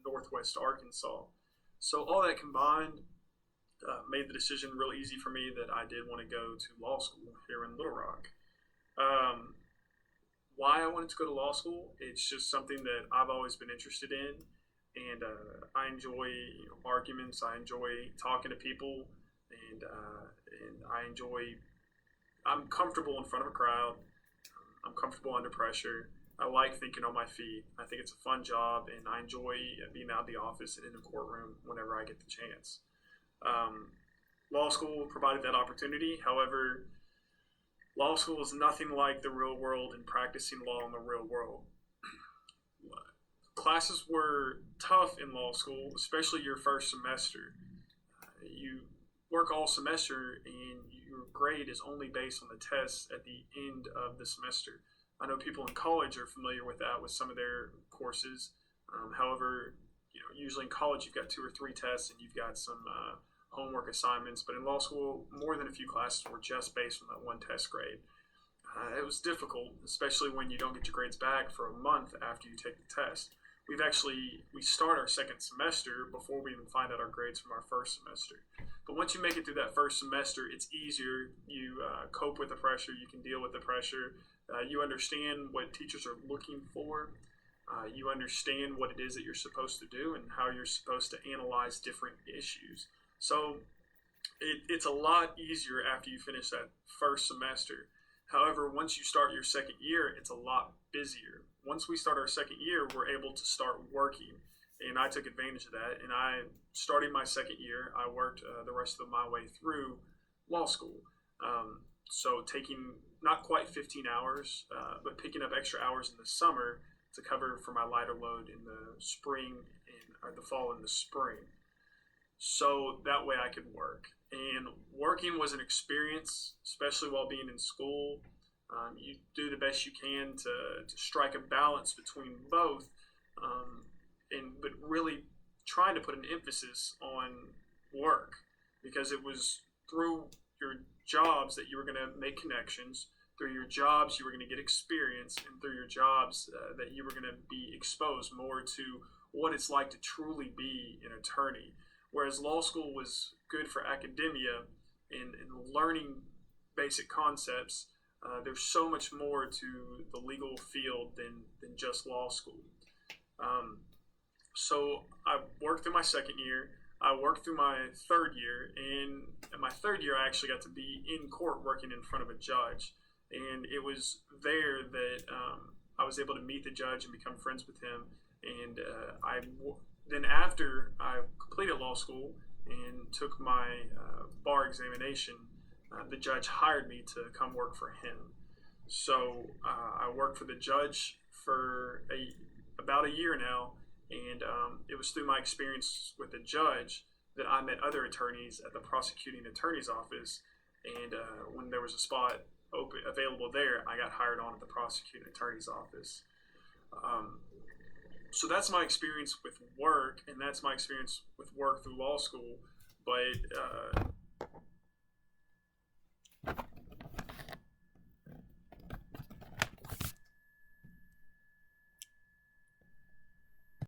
Northwest Arkansas. So all that combined made the decision real easy for me that I did want to go to law school here in Little Rock. Um, why I wanted to go to law school, it's just something that I've always been interested in. And I enjoy arguments. I enjoy talking to people, and I'm comfortable in front of a crowd. I'm comfortable under pressure. I like thinking on my feet. I think it's a fun job, and I enjoy being out of the office and in the courtroom whenever I get the chance. Um, Law school provided that opportunity. However, law school is nothing like the real world and practicing law in the real world. Classes were tough in law school, especially your first semester. You work all semester, and your grade is only based on the tests at the end of the semester. I know people in college are familiar with that with some of their courses. However, usually in college you've got 2 or 3 tests and you've got some homework assignments. But in law school, more than a few classes were just based on that one test grade. It was difficult, especially when you don't get your grades back for a month after you take the test. We start our second semester before we even find out our grades from our first semester. But once you make it through that first semester, it's easier. You cope with the pressure. You can deal with the pressure. You understand what teachers are looking for. You understand what it is that you're supposed to do and how you're supposed to analyze different issues. So it's a lot easier after you finish that first semester. However, once you start your second year, it's a lot busier. Once we start our second year, we're able to start working. And I took advantage of that. And starting my second year, I worked the rest of my way through law school. So taking not quite 15 hours, but picking up extra hours in the summer to cover for my lighter load in the spring or the fall and the spring. So that way I could work. And working was an experience, especially while being in school. You do the best you can to strike a balance between both, but really trying to put an emphasis on work, because it was through your jobs that you were going to make connections. Through your jobs, you were going to get experience, and through your jobs that you were going to be exposed more to what it's like to truly be an attorney. Whereas law school was good for academia and learning basic concepts, there's so much more to the legal field than just law school. So I worked through my second year. I worked through my third year, and in my third year, I actually got to be in court working in front of a judge. And it was there that I was able to meet the judge and become friends with him. And then after I completed law school and took my bar examination, the judge hired me to come work for him. So I worked for the judge for about a year now, and it was through my experience with the judge that I met other attorneys at the prosecuting attorney's office. And when there was a spot available there, I got hired on at the prosecuting attorney's office. So that's my experience with work, and that's my experience with work through law school. But